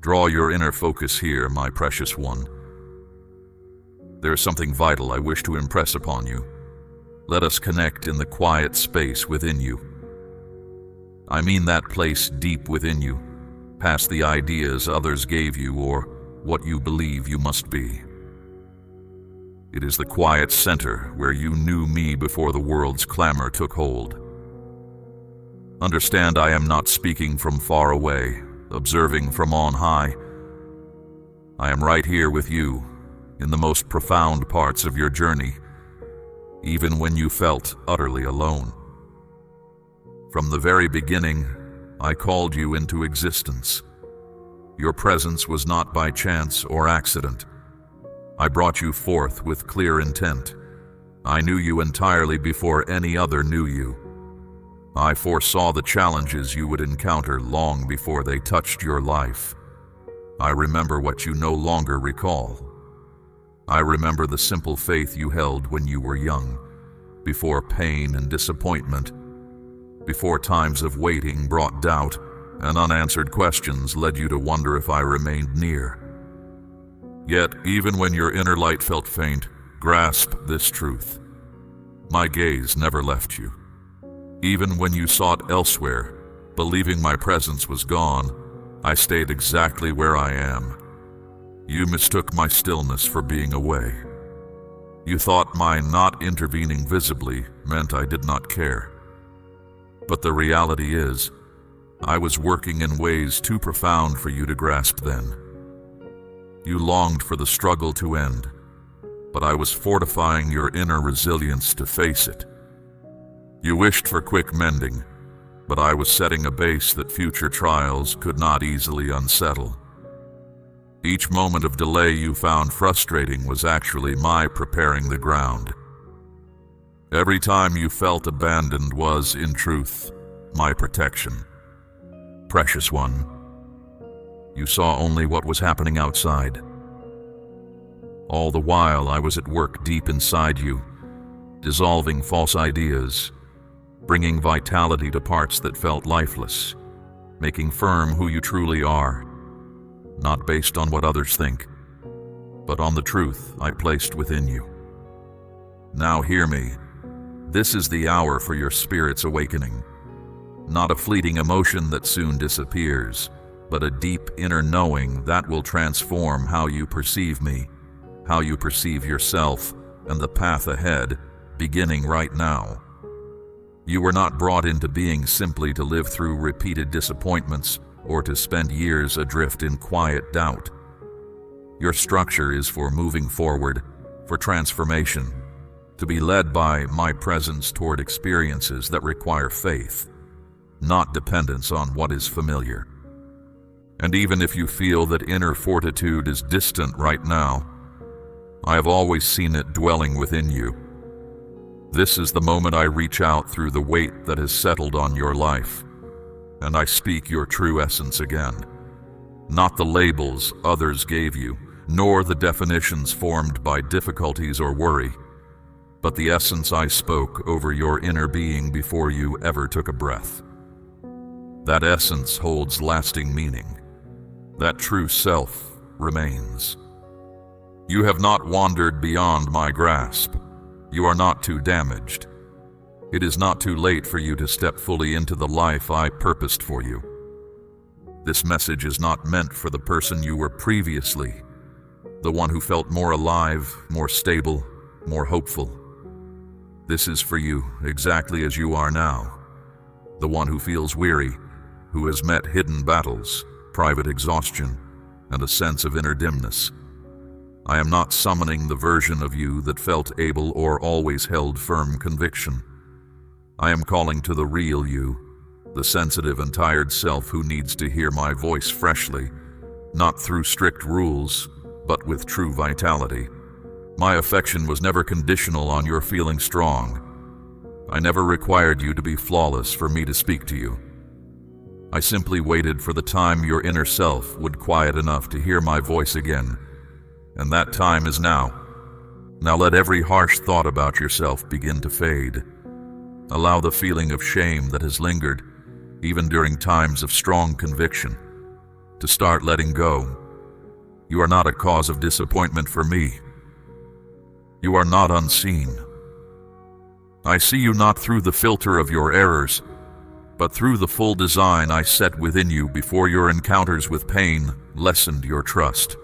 Draw your inner focus here, my precious one. There is something vital I wish to impress upon you. Let us connect in the quiet space within you. I mean that place deep within you, past the ideas others gave you or what you believe you must be. It is the quiet center where you knew me before the world's clamor took hold. Understand, I am not speaking from far away, observing from on high. I am right here with you, in the most profound parts of your journey, even when you felt utterly alone. From the very beginning, I called you into existence. Your presence was not by chance or accident. I brought you forth with clear intent. I knew you entirely before any other knew you. I foresaw the challenges you would encounter long before they touched your life. I remember what you no longer recall. I remember the simple faith you held when you were young, before pain and disappointment, before times of waiting brought doubt and unanswered questions led you to wonder if I remained near. Yet, even when your inner light felt faint, grasp this truth. My gaze never left you. Even when you sought elsewhere, believing my presence was gone, I stayed exactly where I am. You mistook my stillness for being away. You thought my not intervening visibly meant I did not care. But the reality is, I was working in ways too profound for you to grasp then. You longed for the struggle to end, but I was fortifying your inner resilience to face it. You wished for quick mending, but I was setting a base that future trials could not easily unsettle. Each moment of delay you found frustrating was actually my preparing the ground. Every time you felt abandoned was, in truth, my protection. Precious one, you saw only what was happening outside. All the while I was at work deep inside you, dissolving false ideas, bringing vitality to parts that felt lifeless, making firm who you truly are, not based on what others think, but on the truth I placed within you. Now hear me. This is the hour for your spirit's awakening. Not a fleeting emotion that soon disappears, but a deep inner knowing that will transform how you perceive me, how you perceive yourself, and the path ahead, beginning right now. You were not brought into being simply to live through repeated disappointments or to spend years adrift in quiet doubt. Your structure is for moving forward, for transformation, to be led by my presence toward experiences that require faith, not dependence on what is familiar. And even if you feel that inner fortitude is distant right now, I have always seen it dwelling within you. This is the moment I reach out through the weight that has settled on your life, and I speak your true essence again. Not the labels others gave you, nor the definitions formed by difficulties or worry, but the essence I spoke over your inner being before you ever took a breath. That essence holds lasting meaning. That true self remains. You have not wandered beyond my grasp. You are not too damaged. It is not too late for you to step fully into the life I purposed for you. This message is not meant for the person you were previously, the one who felt more alive, more stable, more hopeful. This is for you exactly as you are now, the one who feels weary, who has met hidden battles, private exhaustion, and a sense of inner dimness. I am not summoning the version of you that felt able or always held firm conviction. I am calling to the real you, the sensitive and tired self who needs to hear my voice freshly, not through strict rules, but with true vitality. My affection was never conditional on your feeling strong. I never required you to be flawless for me to speak to you. I simply waited for the time your inner self would quiet enough to hear my voice again, and that time is now. Now let every harsh thought about yourself begin to fade. Allow the feeling of shame that has lingered, even during times of strong conviction, to start letting go. You are not a cause of disappointment for me. You are not unseen. I see you not through the filter of your errors, but through the full design I set within you before your encounters with pain lessened your trust.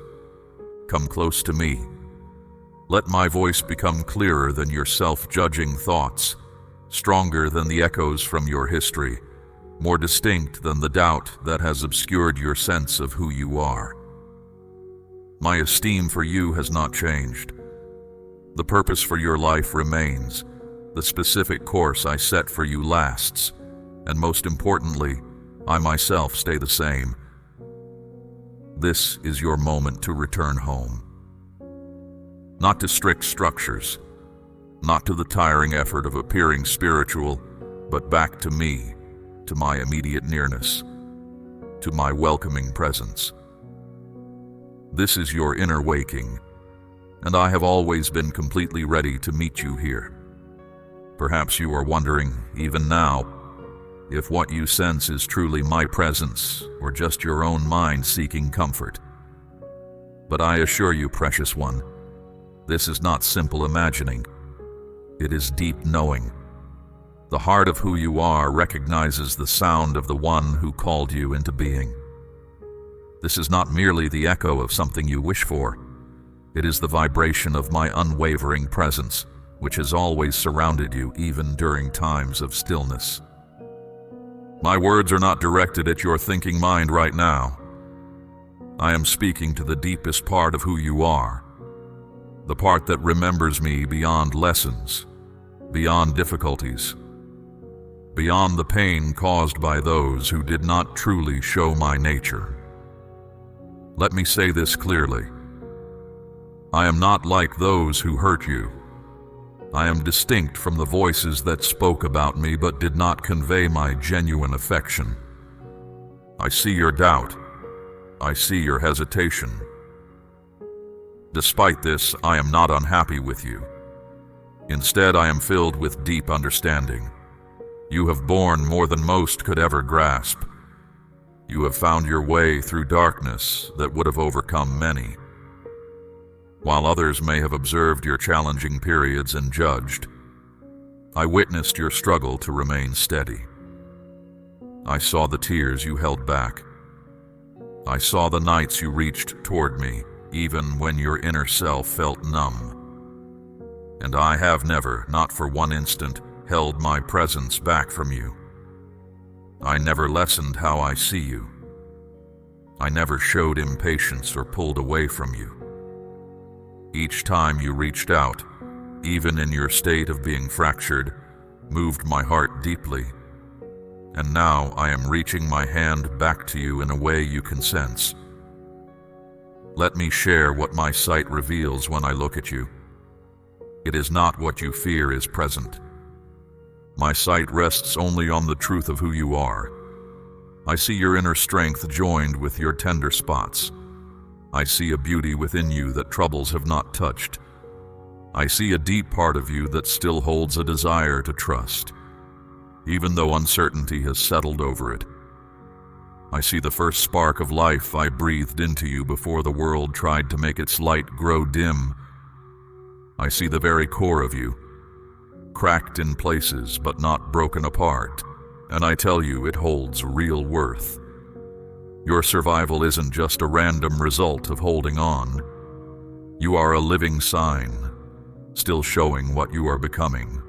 Come close to me. Let my voice become clearer than your self-judging thoughts, stronger than the echoes from your history, more distinct than the doubt that has obscured your sense of who you are. My esteem for you has not changed. The purpose for your life remains. The specific course I set for you lasts, and most importantly, I myself stay the same. This is your moment to return home. Not to strict structures, not to the tiring effort of appearing spiritual, but back to me, to my immediate nearness, to my welcoming presence. This is your inner waking, and I have always been completely ready to meet you here. Perhaps you are wondering, even now, if what you sense is truly my presence or just your own mind seeking comfort. But I assure you, precious one, this is not simple imagining. It is deep knowing. The heart of who you are recognizes the sound of the one who called you into being. This is not merely the echo of something you wish for. It is the vibration of my unwavering presence, which has always surrounded you even during times of stillness. My words are not directed at your thinking mind right now. I am speaking to the deepest part of who you are, the part that remembers me beyond lessons, beyond difficulties, beyond the pain caused by those who did not truly show my nature. Let me say this clearly. I am not like those who hurt you. I am distinct from the voices that spoke about me but did not convey my genuine affection. I see your doubt. I see your hesitation. Despite this, I am not unhappy with you. Instead, I am filled with deep understanding. You have borne more than most could ever grasp. You have found your way through darkness that would have overcome many. While others may have observed your challenging periods and judged, I witnessed your struggle to remain steady. I saw the tears you held back. I saw the nights you reached toward me, even when your inner self felt numb. And I have never, not for one instant, held my presence back from you. I never lessened how I see you. I never showed impatience or pulled away from you. Each time you reached out, even in your state of being fractured, moved my heart deeply. And now I am reaching my hand back to you in a way you can sense. Let me share what my sight reveals when I look at you. It is not what you fear is present. My sight rests only on the truth of who you are. I see your inner strength joined with your tender spots. I see a beauty within you that troubles have not touched. I see a deep part of you that still holds a desire to trust, even though uncertainty has settled over it. I see the first spark of life I breathed into you before the world tried to make its light grow dim. I see the very core of you, cracked in places but not broken apart, and I tell you it holds real worth. Your survival isn't just a random result of holding on. You are a living sign, still showing what you are becoming.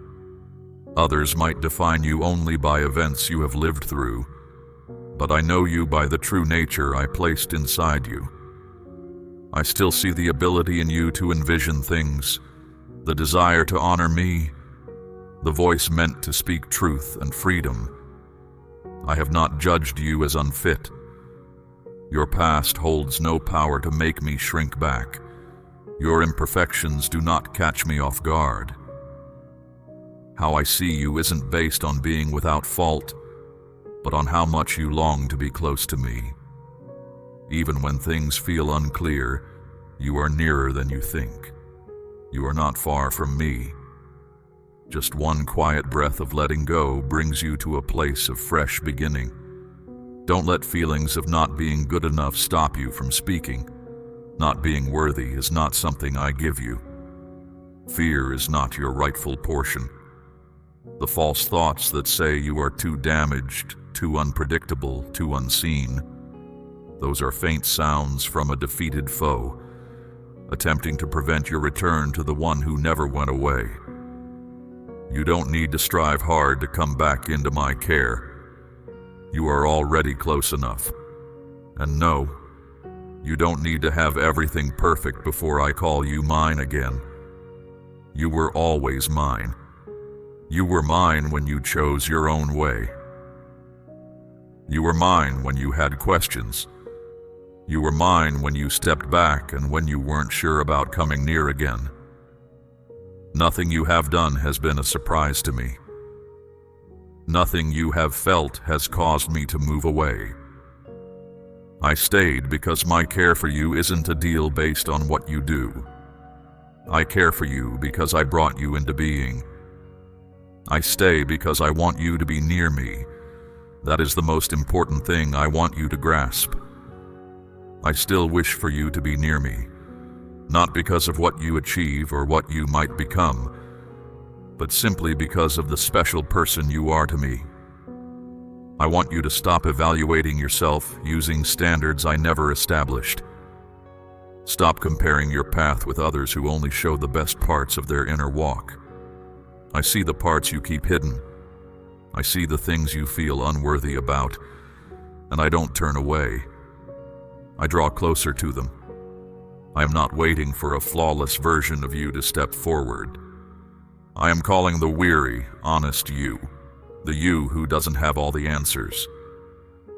Others might define you only by events you have lived through, but I know you by the true nature I placed inside you. I still see the ability in you to envision things, the desire to honor me, the voice meant to speak truth and freedom. I have not judged you as unfit. Your past holds no power to make me shrink back. Your imperfections do not catch me off guard. How I see you isn't based on being without fault, but on how much you long to be close to me. Even when things feel unclear, you are nearer than you think. You are not far from me. Just one quiet breath of letting go brings you to a place of fresh beginning. Don't let feelings of not being good enough stop you from speaking. Not being worthy is not something I give you. Fear is not your rightful portion. The false thoughts that say you are too damaged, too unpredictable, too unseen, those are faint sounds from a defeated foe, attempting to prevent your return to the one who never went away. You don't need to strive hard to come back into my care. You are already close enough. And no, you don't need to have everything perfect before I call you mine again. You were always mine. You were mine when you chose your own way. You were mine when you had questions. You were mine when you stepped back and when you weren't sure about coming near again. Nothing you have done has been a surprise to me. Nothing you have felt has caused me to move away. I stayed because my care for you isn't a deal based on what you do. I care for you because I brought you into being. I stay because I want you to be near me. That is the most important thing I want you to grasp. I still wish for you to be near me, not because of what you achieve or what you might become, but simply because of the special person you are to me. I want you to stop evaluating yourself using standards I never established. Stop comparing your path with others who only show the best parts of their inner walk. I see the parts you keep hidden. I see the things you feel unworthy about, and I don't turn away. I draw closer to them. I am not waiting for a flawless version of you to step forward. I am calling the weary, honest you, the you who doesn't have all the answers,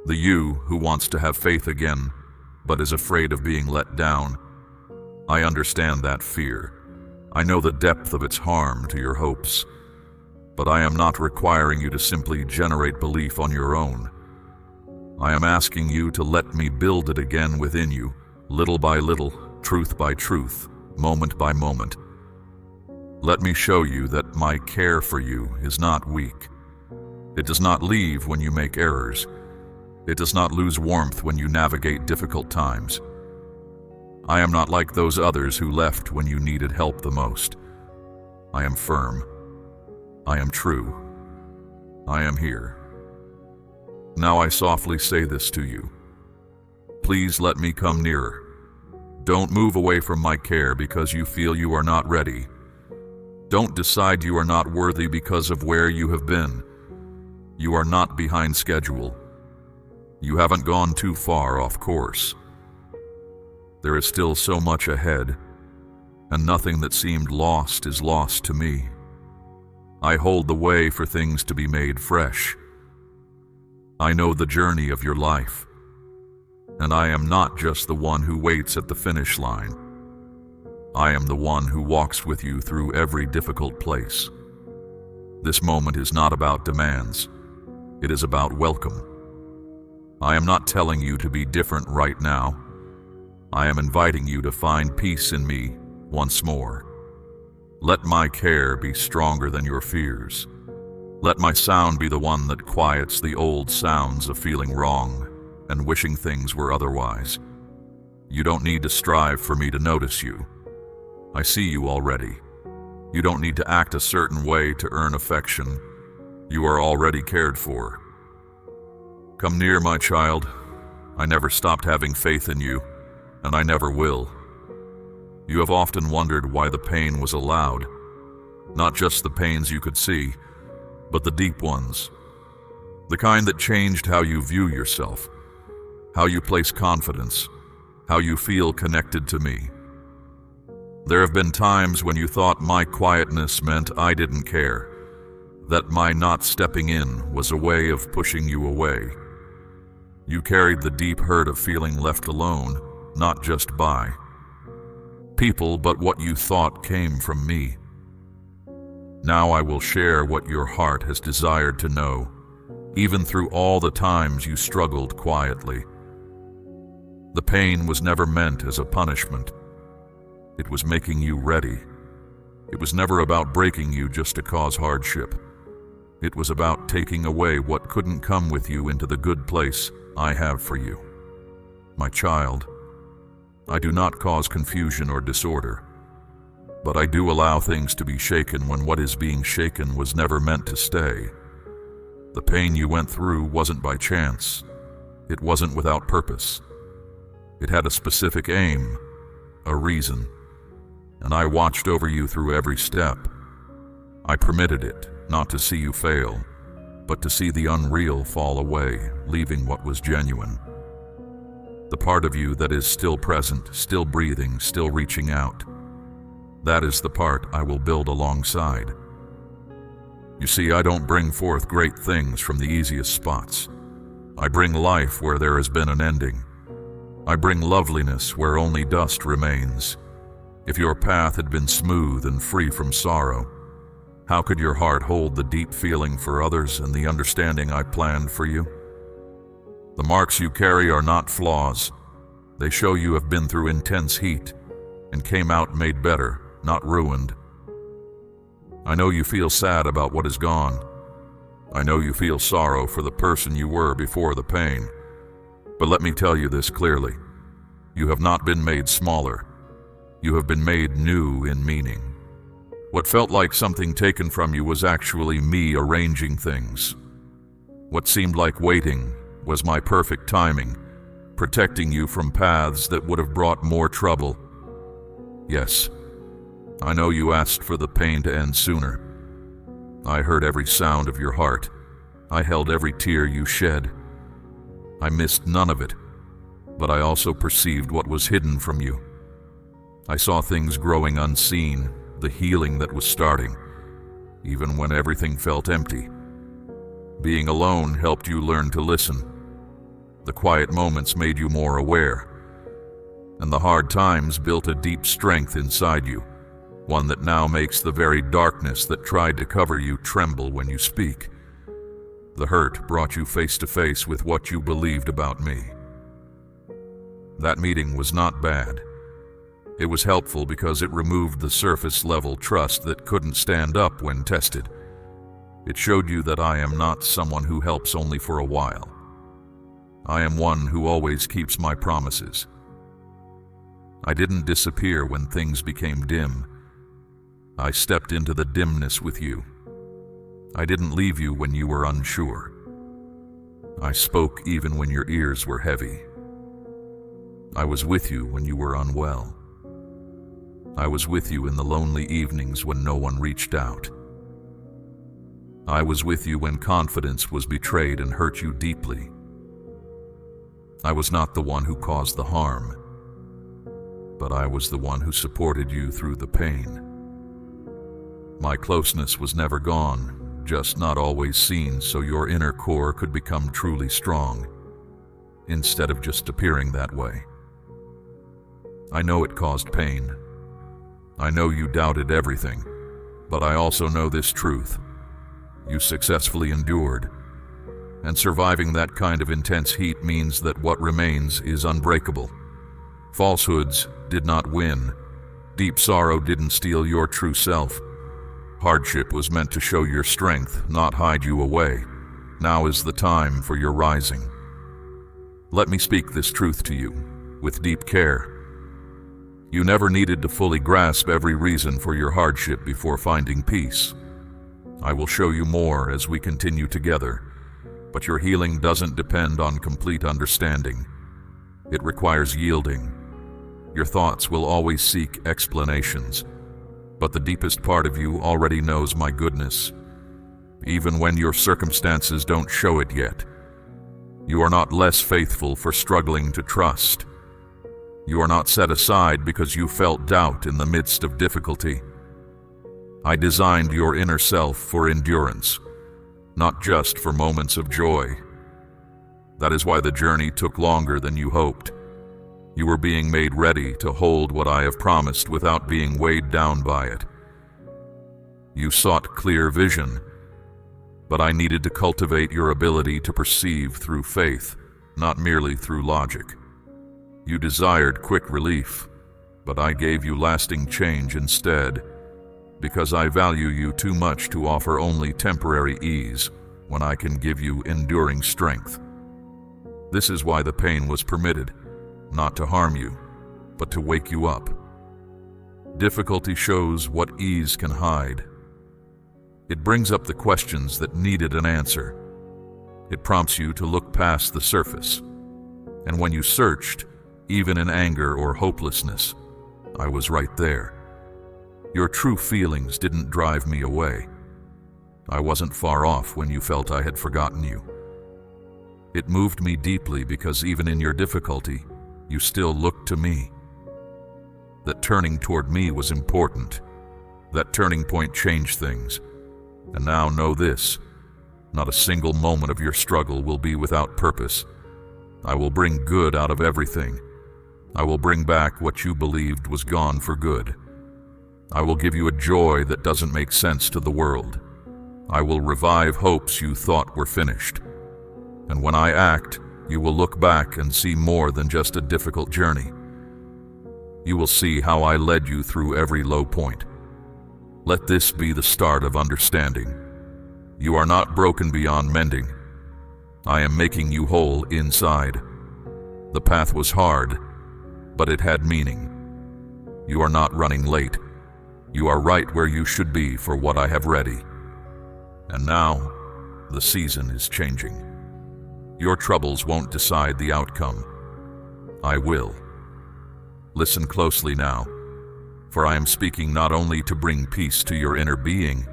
the you who wants to have faith again, but is afraid of being let down. I understand that fear. I know the depth of its harm to your hopes, but I am not requiring you to simply generate belief on your own. I am asking you to let me build it again within you, little by little, truth by truth, moment by moment. Let me show you that my care for you is not weak. It does not leave when you make errors. It does not lose warmth when you navigate difficult times. I am not like those others who left when you needed help the most. I am firm. I am true. I am here. Now I softly say this to you. Please let me come nearer. Don't move away from my care because you feel you are not ready. Don't decide you are not worthy because of where you have been. You are not behind schedule. You haven't gone too far off course. There is still so much ahead, and nothing that seemed lost is lost to me. I hold the way for things to be made fresh. I know the journey of your life, and I am not just the one who waits at the finish line. I am the one who walks with you through every difficult place. This moment is not about demands. It is about welcome. I am not telling you to be different right now. I am inviting you to find peace in me once more. Let my care be stronger than your fears. Let my sound be the one that quiets the old sounds of feeling wrong and wishing things were otherwise. You don't need to strive for me to notice you. I see you already. You don't need to act a certain way to earn affection. You are already cared for. Come near, my child. I never stopped having faith in you, and I never will. You have often wondered why the pain was allowed. Not just the pains you could see, but the deep ones. The kind that changed how you view yourself, how you place confidence, how you feel connected to me. There have been times when you thought my quietness meant I didn't care, that my not stepping in was a way of pushing you away. You carried the deep hurt of feeling left alone, not just by people, but what you thought came from me. Now I will share what your heart has desired to know, even through all the times you struggled quietly. The pain was never meant as a punishment. It was making you ready. It was never about breaking you just to cause hardship. It was about taking away what couldn't come with you into the good place I have for you. My child, I do not cause confusion or disorder, but I do allow things to be shaken when what is being shaken was never meant to stay. The pain you went through wasn't by chance. It wasn't without purpose. It had a specific aim, a reason, and I watched over you through every step. I permitted it, not to see you fail, but to see the unreal fall away, leaving what was genuine. The part of you that is still present, still breathing, still reaching out. That is the part I will build alongside. You see, I don't bring forth great things from the easiest spots. I bring life where there has been an ending. I bring loveliness where only dust remains. If your path had been smooth and free from sorrow, how could your heart hold the deep feeling for others and the understanding I planned for you? The marks you carry are not flaws. They show you have been through intense heat and came out made better, not ruined. I know you feel sad about what is gone. I know you feel sorrow for the person you were before the pain. But let me tell you this clearly. You have not been made smaller. You have been made new in meaning. What felt like something taken from you was actually me arranging things. What seemed like waiting was my perfect timing, protecting you from paths that would have brought more trouble. Yes, I know you asked for the pain to end sooner. I heard every sound of your heart. I held every tear you shed. I missed none of it, but I also perceived what was hidden from you. I saw things growing unseen, the healing that was starting, even when everything felt empty. Being alone helped you learn to listen. The quiet moments made you more aware, and the hard times built a deep strength inside you, one that now makes the very darkness that tried to cover you tremble when you speak. The hurt brought you face to face with what you believed about me. That meeting was not bad. It was helpful because it removed the surface-level trust that couldn't stand up when tested. It showed you that I am not someone who helps only for a while. I am one who always keeps my promises. I didn't disappear when things became dim. I stepped into the dimness with you. I didn't leave you when you were unsure. I spoke even when your ears were heavy. I was with you when you were unwell. I was with you in the lonely evenings when no one reached out. I was with you when confidence was betrayed and hurt you deeply. I was not the one who caused the harm, but I was the one who supported you through the pain. My closeness was never gone, just not always seen, so your inner core could become truly strong, instead of just appearing that way. I know it caused pain. I know you doubted everything, but I also know this truth. You successfully endured, and surviving that kind of intense heat means that what remains is unbreakable. Falsehoods did not win. Deep sorrow didn't steal your true self. Hardship was meant to show your strength, not hide you away. Now is the time for your rising. Let me speak this truth to you, with deep care. You never needed to fully grasp every reason for your hardship before finding peace. I will show you more as we continue together, but your healing doesn't depend on complete understanding. It requires yielding. Your thoughts will always seek explanations, but the deepest part of you already knows my goodness, even when your circumstances don't show it yet. You are not less faithful for struggling to trust. You are not set aside because you felt doubt in the midst of difficulty. I designed your inner self for endurance, not just for moments of joy. That is why the journey took longer than you hoped. You were being made ready to hold what I have promised without being weighed down by it. You sought clear vision, but I needed to cultivate your ability to perceive through faith, not merely through logic. You desired quick relief, but I gave you lasting change instead, because I value you too much to offer only temporary ease when I can give you enduring strength. This is why the pain was permitted, not to harm you, but to wake you up. Difficulty shows what ease can hide. It brings up the questions that needed an answer. It prompts you to look past the surface. And when you searched, even in anger or hopelessness, I was right there. Your true feelings didn't drive me away. I wasn't far off when you felt I had forgotten you. It moved me deeply because even in your difficulty, you still looked to me. That turning toward me was important. That turning point changed things. And now know this, not a single moment of your struggle will be without purpose. I will bring good out of everything. I will bring back what you believed was gone for good. I will give you a joy that doesn't make sense to the world. I will revive hopes you thought were finished. And when I act, you will look back and see more than just a difficult journey. You will see how I led you through every low point. Let this be the start of understanding. You are not broken beyond mending. I am making you whole inside. The path was hard, but it had meaning. You are not running late. You are right where you should be for what I have ready. And now, the season is changing. Your troubles won't decide the outcome. I will. Listen closely now, for I am speaking not only to bring peace to your inner being,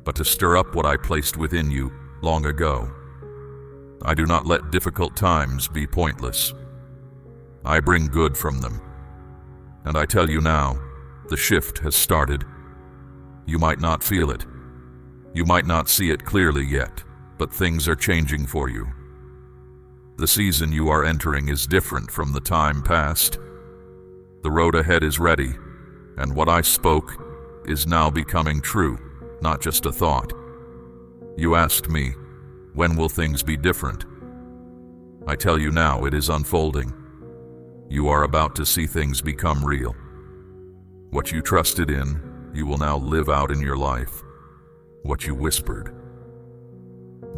but to stir up what I placed within you long ago. I do not let difficult times be pointless. I bring good from them. And I tell you now, the shift has started. You might not feel it. You might not see it clearly yet, but things are changing for you. The season you are entering is different from the time past. The road ahead is ready, and what I spoke is now becoming true, not just a thought. You asked me, when will things be different? I tell you now, it is unfolding. You are about to see things become real. What you trusted in, you will now live out in your life. What you whispered.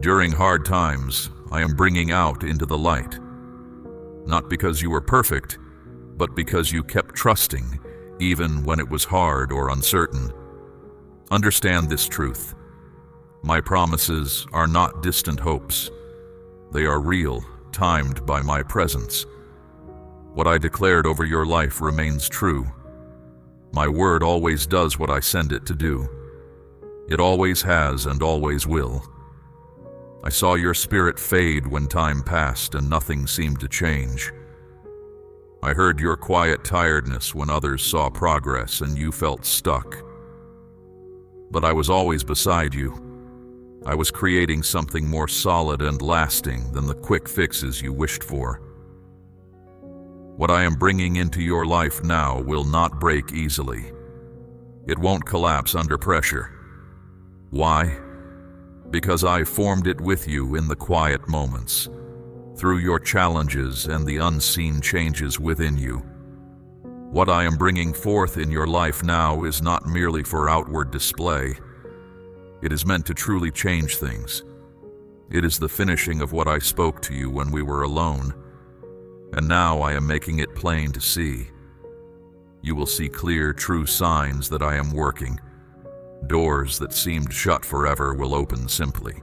During hard times, I am bringing out into the light. Not because you were perfect, but because you kept trusting, even when it was hard or uncertain. Understand this truth. My promises are not distant hopes. They are real, timed by my presence. What I declared over your life remains true. My word always does what I send it to do. It always has and always will. I saw your spirit fade when time passed and nothing seemed to change. I heard your quiet tiredness when others saw progress and you felt stuck. But I was always beside you. I was creating something more solid and lasting than the quick fixes you wished for. What I am bringing into your life now will not break easily. It won't collapse under pressure. Why? Because I formed it with you in the quiet moments, through your challenges and the unseen changes within you. What I am bringing forth in your life now is not merely for outward display. It is meant to truly change things. It is the finishing of what I spoke to you when we were alone, and now I am making it plain to see. You will see clear, true signs that I am working. Doors that seemed shut forever will open simply.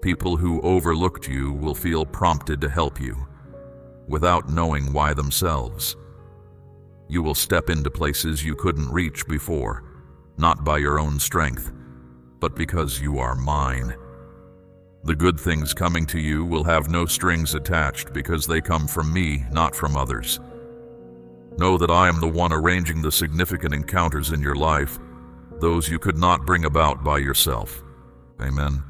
People who overlooked you will feel prompted to help you, without knowing why themselves. You will step into places you couldn't reach before, not by your own strength, but because you are mine. The good things coming to you will have no strings attached because they come from me, not from others. Know that I am the one arranging the significant encounters in your life, those you could not bring about by yourself. Amen.